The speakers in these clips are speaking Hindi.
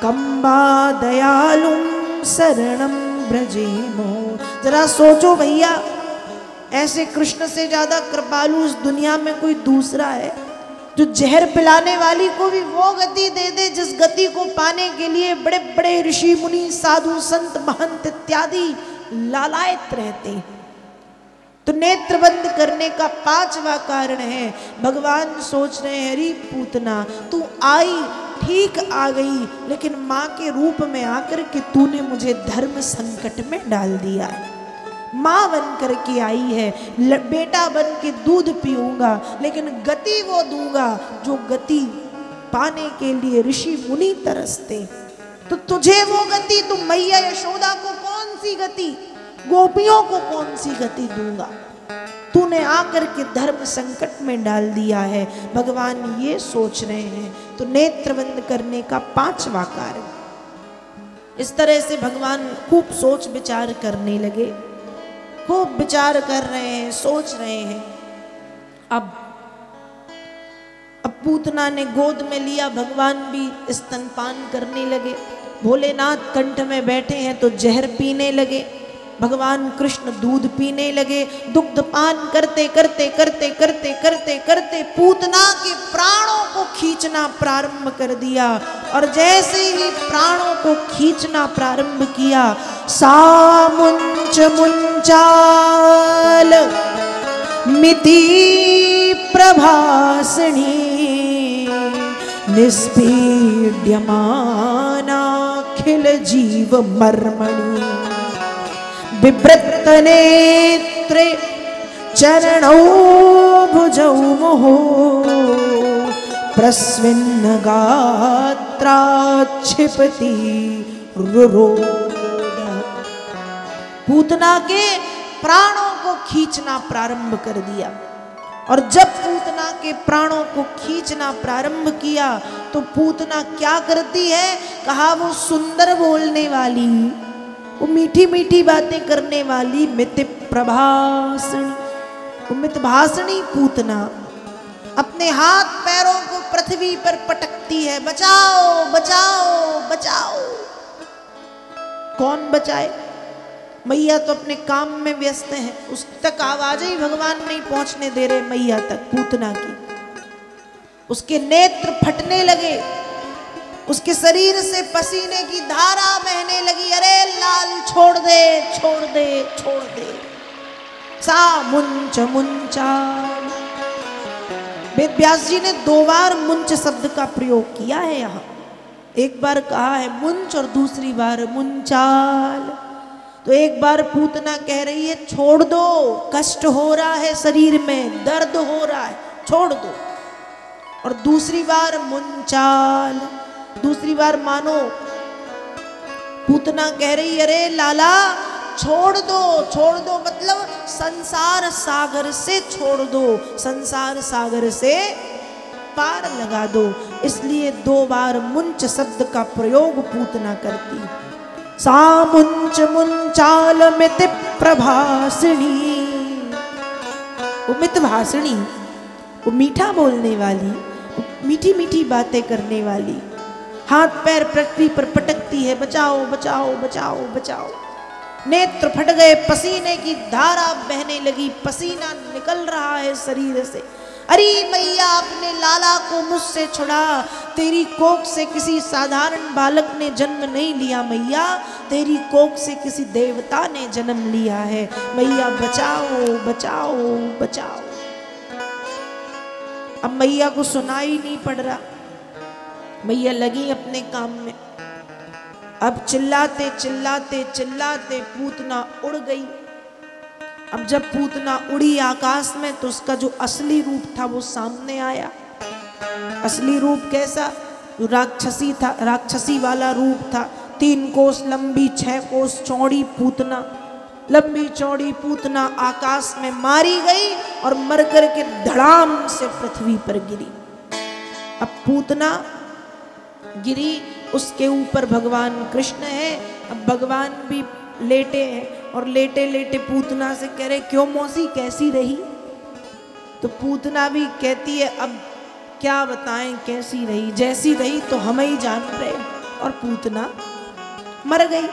कंबा दयालुम शरणम ब्रजेमो। जरा सोचो भैया, ऐसे कृष्ण से ज्यादा कृपालु इस दुनिया में कोई दूसरा है, जो जहर पिलाने वाली को भी वो गति दे दे जिस गति को पाने के लिए बड़े बड़े ऋषि मुनि साधु संत महंत इत्यादि लालायित रहते। तो नेत्र बंद करने का पांचवा कारण है, भगवान सोच रहे हैं, अरे पूतना तू आई ठीक आ गई, लेकिन माँ के रूप में आकर के तूने मुझे धर्म संकट में डाल दिया है। माँ बन करके आई है, बेटा बन के दूध पीऊंगा, लेकिन गति वो दूंगा जो गति पाने के लिए ऋषि मुनि तरसते। तो तुझे वो गति, तुम मैया यशोदा को कौन सी गति, गोपियों को कौन सी गति दूंगा, तूने आकर के धर्म संकट में डाल दिया है। भगवान ये सोच रहे हैं। तो नेत्र बंद करने का पांचवा कारण। इस तरह से भगवान खूब सोच विचार करने लगे, खूब विचार कर रहे हैं, सोच रहे हैं। अब पूतना ने गोद में लिया, भगवान भी स्तनपान करने लगे। भोलेनाथ कंठ में बैठे हैं तो जहर पीने लगे, भगवान कृष्ण दूध पीने लगे। दुग्ध पान करते करते करते करते करते करते पूतना के प्राणों को खींचना प्रारंभ कर दिया। और जैसे ही प्राणों को खींचना प्रारंभ किया, सा मुंच मुंचाल मिति प्रभासिणी निस्पीड्यमानाखिल जीव मर्मणि बिभ्रत नेत्रे चरणौ भुजौ मोहो प्रस्विन्न गात्रा क्षिपति रुरोध। पूतना के प्राणों को खींचना प्रारंभ कर दिया। और जब पूतना के प्राणों को खींचना प्रारंभ किया तो पूतना क्या करती है, कहा वो सुंदर बोलने वाली, वो मीठी मीठी बातें करने वाली मित प्रभासिणी, वो मितभाषिणी पूतना अपने हाथ पैरों को पृथ्वी पर पटकती है, बचाओ बचाओ बचाओ। कौन बचाए, मैया तो अपने काम में व्यस्त है, उस तक आवाज ही भगवान नहीं पहुंचने दे रहे मैया तक पूतना की। उसके नेत्र फटने लगे, उसके शरीर से पसीने की धारा बहने लगी। अरे लाल छोड़ दे छोड़ दे छोड़ दे। सा मुंच मुंचाल। वेद व्यास जी ने 2 बार मुंच शब्द का प्रयोग किया है यहाँ। एक बार कहा है मुंच और दूसरी बार मुंचाल। तो एक बार पूतना कह रही है छोड़ दो, कष्ट हो रहा है, शरीर में दर्द हो रहा है, छोड़ दो। और दूसरी बार मुंचाल, दूसरी बार मानो पूतना कह रही अरे लाला छोड़ दो, मतलब संसार सागर से छोड़ दो, संसार सागर से पार लगा दो। इसलिए 2 बार मुंच शब्द का प्रयोग पूतना करती। सा मुंच मुंचाल मित प्रभासिणी, वो मितभाषिणी, वो मीठा बोलने वाली, मीठी मीठी बातें करने वाली, हाथ पैर पृथ्वी पर पटकती है, बचाओ बचाओ बचाओ बचाओ। नेत्र फट गए, पसीने की धारा बहने लगी, पसीना निकल रहा है शरीर से। अरे मैया अपने लाला को मुझसे छुड़ा, तेरी कोख से किसी साधारण बालक ने जन्म नहीं लिया मैया, तेरी कोख से किसी देवता ने जन्म लिया है, मैया बचाओ बचाओ बचाओ। अब मैया को सुनाई नहीं पड़ रहा, मैया लगी अपने काम में। अब चिल्लाते चिल्लाते चिल्लाते पूतना उड़ गई। अब जब पूतना उड़ी आकाश में तो उसका जो असली रूप था वो सामने आया। असली रूप कैसा, राक्षसी था, राक्षसी वाला रूप था। 3 कोस लंबी 6 कोस चौड़ी पूतना, लंबी चौड़ी पूतना आकाश में मारी गई और मर कर के धड़ाम से पृथ्वी पर गिरी। अब पूतना गिरी, उसके ऊपर भगवान कृष्ण है। अब भगवान भी लेटे हैं और लेटे लेटे पूतना से कह रहे क्यों मौसी कैसी रही। तो पूतना भी कहती है अब क्या बताएं कैसी रही, जैसी रही तो हम ही जान रहे। और पूतना मर गई।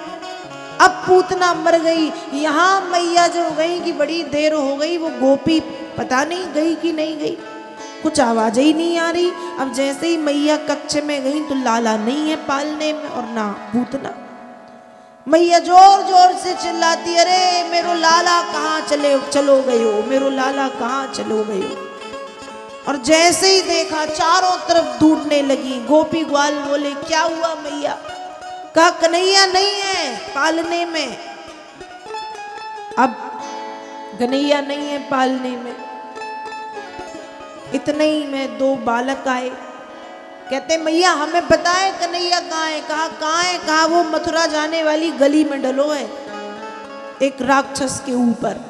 अब पूतना मर गई, यहाँ मैया जो गई कि बड़ी देर हो गई, वो गोपी पता नहीं गई कि नहीं गई, कुछ आवाज ही नहीं आ रही। अब जैसे ही मैया कक्ष में गई तो लाला नहीं है पालने में और ना पूतना। मैया जोर जोर से चिल्लाती, अरे मेरो लाला कहाँ चलो गए हो, मेरो लाला कहाँ चलो गए हो। और जैसे ही देखा चारों तरफ ढूंढने लगी। गोपी ग्वाल बोले, क्या हुआ मैया? कहा कन्हैया नहीं है पालने में। अब कन्हैया नहीं है पालने में। इतने ही में दो बालक आए, कहते मैया हमें पता है कन्हैया कहाँ है। कहा कहाँ है? कहा वो मथुरा जाने वाली गली में डलो है, एक राक्षस के ऊपर।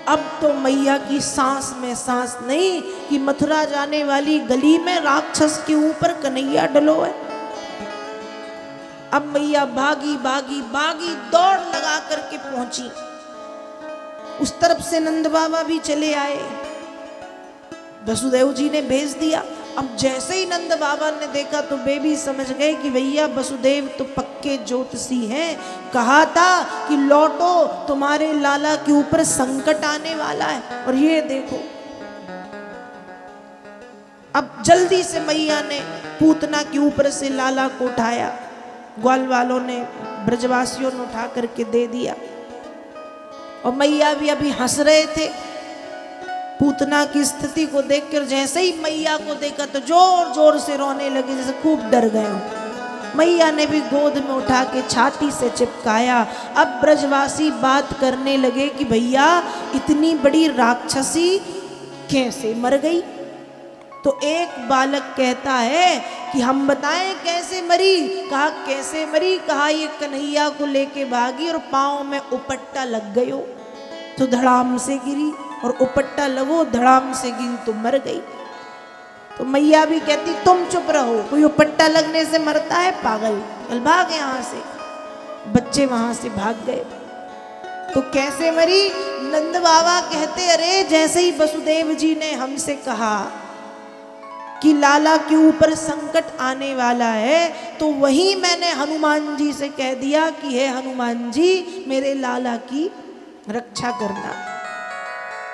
अब तो मैया की सांस में सांस नहीं कि मथुरा जाने वाली गली में राक्षस के ऊपर कन्हैया डलो है। अब मैया भागी भागी भागी दौड़ लगा करके पहुंची। उस तरफ से नंद बाबा भी चले आए, वसुदेव जी ने भेज दिया। अब जैसे ही नंद बाबा ने देखा तो वे भी समझ गए कि भैया वसुदेव तो पक्के ज्योतिषी हैं, कहा था कि लौटो तुम्हारे लाला के ऊपर संकट आने वाला है। और ये देखो, अब जल्दी से मैया ने पूतना के ऊपर से लाला को उठाया, ग्वाल वालों ने ब्रजवासियों ने उठा करके दे दिया। और मैया भी अभी हंस रहे थे पूतना की स्थिति को देखकर। जैसे ही मैया को देखा तो जोर जोर से रोने लगे, जैसे खूब डर गए हो। मैया ने भी गोद में उठा के छाती से चिपकाया। अब ब्रजवासी बात करने लगे कि भैया इतनी बड़ी राक्षसी कैसे मर गई। तो एक बालक कहता है कि हम बताएं कैसे मरी। कहा कैसे मरी? कहा ये कन्हैया को लेके भागी और पाँव में उपट्टा लग गयो तो धड़ाम से गिरी, और उपट्टा लगो धड़ाम से गिरी तो मर गई। तो मैया भी कहती तुम चुप रहो, कोई उपट्टा लगने से मरता है पागल, चल भाग यहाँ से। बच्चे वहां से भाग गए। तो कैसे मरी? नंद बाबा कहते अरे जैसे ही वसुदेव जी ने हमसे कहा कि लाला के ऊपर संकट आने वाला है, तो वही मैंने हनुमान जी से कह दिया कि हे हनुमान जी मेरे लाला की रक्षा करना।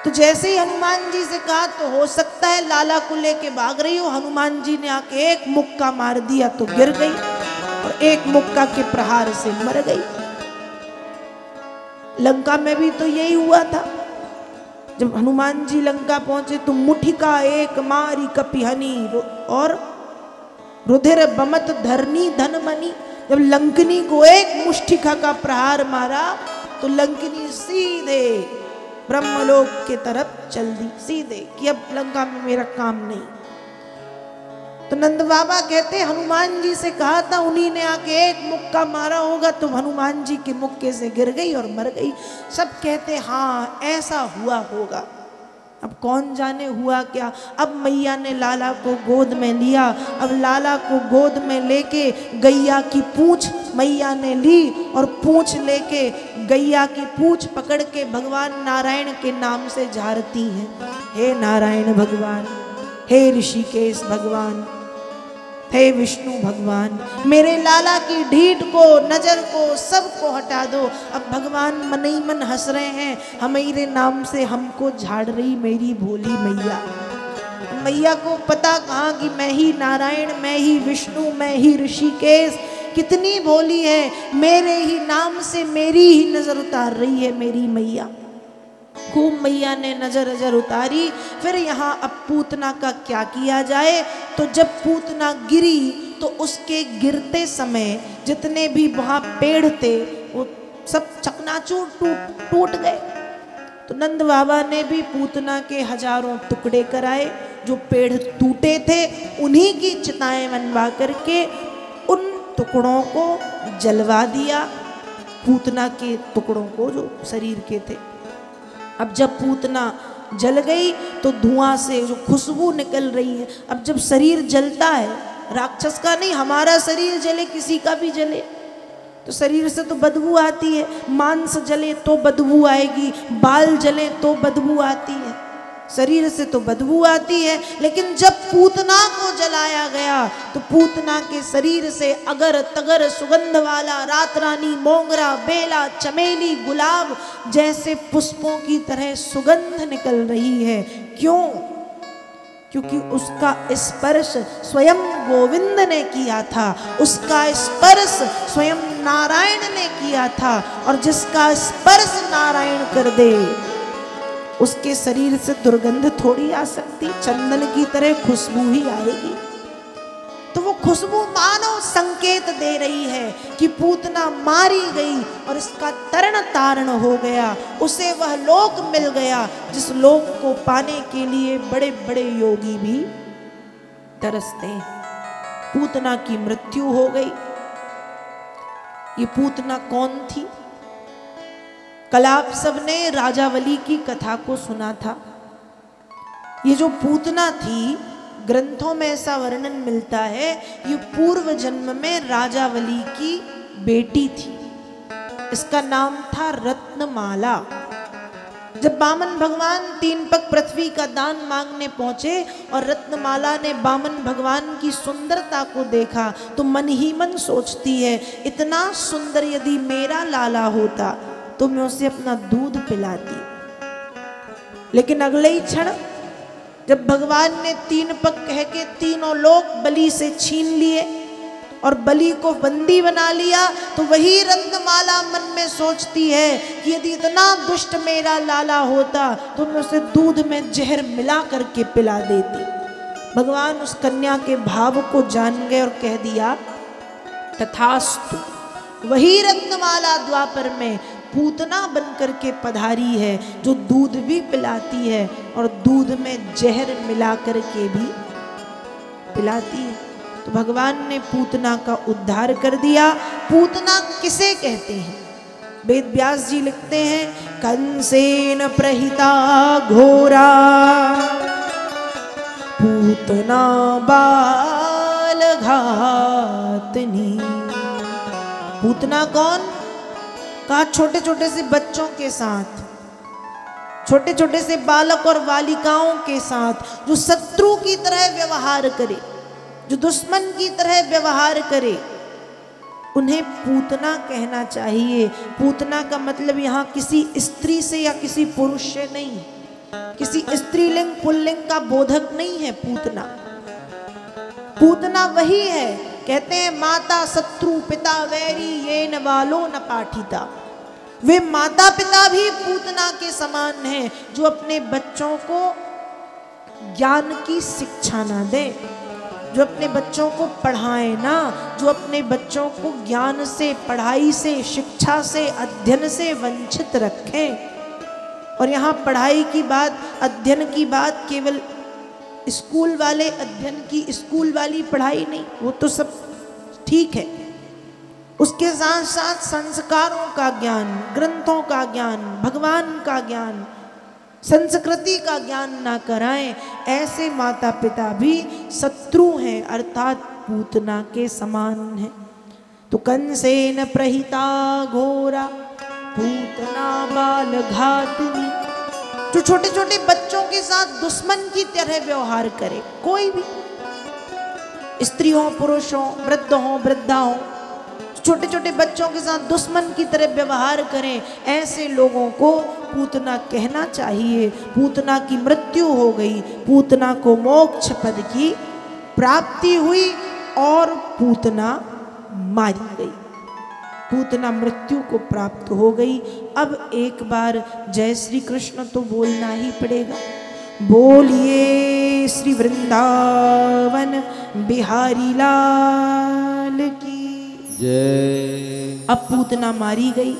तो जैसे ही हनुमान जी से कहा तो हो सकता है लाला को लेके भाग रही हो। हनुमान जी ने आके एक मुक्का मार दिया तो गिर गई और एक मुक्का के प्रहार से मर गई। लंका में भी तो यही हुआ था। जब हनुमान जी लंका पहुंचे तो मुठिका एक मारी कपिहनी और रुधिर बमत धरनी धनमनी। जब लंकनी को एक मुष्टिका का प्रहार मारा तो लंकनी सीधे ब्रह्मलोक के तरफ चल दी, सीधे कि अब लंका में मेरा काम नहीं। तो नंद बाबा कहते हनुमान जी से कहा था, उन्हीं ने आके एक मुक्का मारा होगा तो हनुमान जी के मुक्के से गिर गई और मर गई। सब कहते हाँ ऐसा हुआ होगा। अब कौन जाने हुआ क्या। अब मैया ने लाला को गोद में लिया। अब लाला को गोद में लेके गैया की पूंछ मैया ने ली और पूंछ लेके गैया की पूंछ पकड़ के भगवान नारायण के नाम से झाड़ती हैं। हे नारायण भगवान, हे ऋषिकेश भगवान, हे विष्णु भगवान, मेरे लाला की ढीठ को नजर को सबको हटा दो। अब भगवान मन ही मन हंस रहे हैं, हमारे नाम से हमको झाड़ रही मेरी भोली मैया। मैया को पता कहाँ कि मैं ही नारायण, मैं ही विष्णु, मैं ही ऋषिकेश, कितनी भोली है, मेरे ही नाम से मेरी ही नजर उतार रही है मेरी मैया। खूब मैया ने नजर उतारी। फिर यहाँ अब पूतना का क्या किया जाए। तो जब पूतना गिरी तो उसके गिरते समय जितने भी वहाँ पेड़ थे वो सब चकनाचूर टूट गए। तो नंद बाबा ने भी पूतना के हजारों टुकड़े कराए। जो पेड़ टूटे थे उन्हीं की चिताएं बनवा करके उन टुकड़ों को जलवा दिया, पूतना के टुकड़ों को जो शरीर के थे। अब जब पूतना जल गई तो धुआं से जो खुशबू निकल रही है। अब जब शरीर जलता है, राक्षस का नहीं, हमारा शरीर जले, किसी का भी जले तो शरीर से तो बदबू आती है। मांस जले तो बदबू आएगी, बाल जले तो बदबू आती है। शरीर से तो बदबू आती है, लेकिन जब पूतना को जलाया गया तो पूतना के शरीर से अगर तगर सुगंध वाला रात रानी, मोगरा, बेला, चमेली, गुलाब जैसे पुष्पों की तरह सुगंध निकल रही है। क्यों? क्योंकि उसका स्पर्श स्वयं गोविंद ने किया था, उसका स्पर्श स्वयं नारायण ने किया था, और जिसका स्पर्श नारायण कर दे उसके शरीर से दुर्गंध थोड़ी आ सकती, चंदन की तरह खुशबू ही आएगी। तो वो खुशबू मानो संकेत दे रही है कि पूतना मारी गई और इसका तरण तारण हो गया, उसे वह लोक मिल गया जिस लोक को पाने के लिए बड़े बड़े योगी भी तरसते हैं। पूतना की मृत्यु हो गई। ये पूतना कौन थी? कल आप सबने राजावली की कथा को सुना था। ये जो पूतना थी, ग्रंथों में ऐसा वर्णन मिलता है, ये पूर्व जन्म में राजावली की बेटी थी। इसका नाम था रत्नमाला। जब बामन भगवान 3 पग पृथ्वी का दान मांगने पहुंचे और रत्नमाला ने बामन भगवान की सुंदरता को देखा तो मन ही मन सोचती है, इतना सुंदर यदि मेरा लाला होता तो मैं उसे अपना दूध पिलाती। लेकिन अगले ही क्षण जब भगवान ने 3 पग कह के तीनों लोग बलि से छीन लिए और बलि को बंदी बना लिया, तो वही रत्नमाला मन में सोचती है कि यदि इतना दुष्ट मेरा लाला होता तो मैं उसे दूध में जहर मिला करके पिला देती। भगवान उस कन्या के भाव को जान गए और कह दिया तथास्तु। वही रत्नमाला द्वापर में पूतना बनकर के पधारी है, जो दूध भी पिलाती है और दूध में जहर मिला करके भी पिलाती है। तो भगवान ने पूतना का उद्धार कर दिया। पूतना किसे कहते हैं? वेद व्यास जी लिखते हैं, कंसेन प्रहिता घोरा पूतना बाल घातनी। पूतना कौन? कहा छोटे छोटे से बच्चों के साथ, छोटे छोटे से बालक और बालिकाओं के साथ जो शत्रु की तरह व्यवहार करे, जो दुश्मन की तरह व्यवहार करे, उन्हें पूतना कहना चाहिए। पूतना का मतलब यहाँ किसी स्त्री से या किसी पुरुष से नहीं, किसी स्त्रीलिंग पुल्लिंग का बोधक नहीं है। पूतना पूतना वही है, कहते हैं माता शत्रु पिता वैरी ये न वालो न पाठिता। वे माता पिता भी पूतना के समान हैं जो अपने बच्चों को ज्ञान की शिक्षा ना दे, जो अपने बच्चों को पढ़ाए ना, जो अपने बच्चों को ज्ञान से, पढ़ाई से, शिक्षा से, अध्ययन से वंचित रखें। और यहाँ पढ़ाई की बात, अध्ययन की बात केवल स्कूल वाले अध्ययन की, स्कूल वाली पढ़ाई नहीं, वो तो सब ठीक है। उसके साथ साथ संस्कारों का ज्ञान, ग्रंथों का ज्ञान, भगवान का ज्ञान, संस्कृति का ज्ञान ना कराएं, ऐसे माता पिता भी शत्रु हैं, अर्थात पूतना के समान हैं। तो कंसेन प्रहिता घोरा पूतना बाल घातनी। जो छोटे छोटे बच्चों के साथ दुश्मन की तरह व्यवहार करे, कोई भी स्त्री हो, पुरुष हो, वृद्ध हो, वृद्धा हो, छोटे छोटे बच्चों के साथ दुश्मन की तरह व्यवहार करें, ऐसे लोगों को पूतना कहना चाहिए। पूतना की मृत्यु हो गई, पूतना को मोक्ष पद की प्राप्ति हुई और पूतना मारी गई। पूतना मृत्यु को प्राप्त हो गई। अब एक बार जय श्री कृष्ण तो बोलना ही पड़ेगा। बोलिए श्री वृंदावन बिहारी लाल की जय। अब पूतना मारी गई।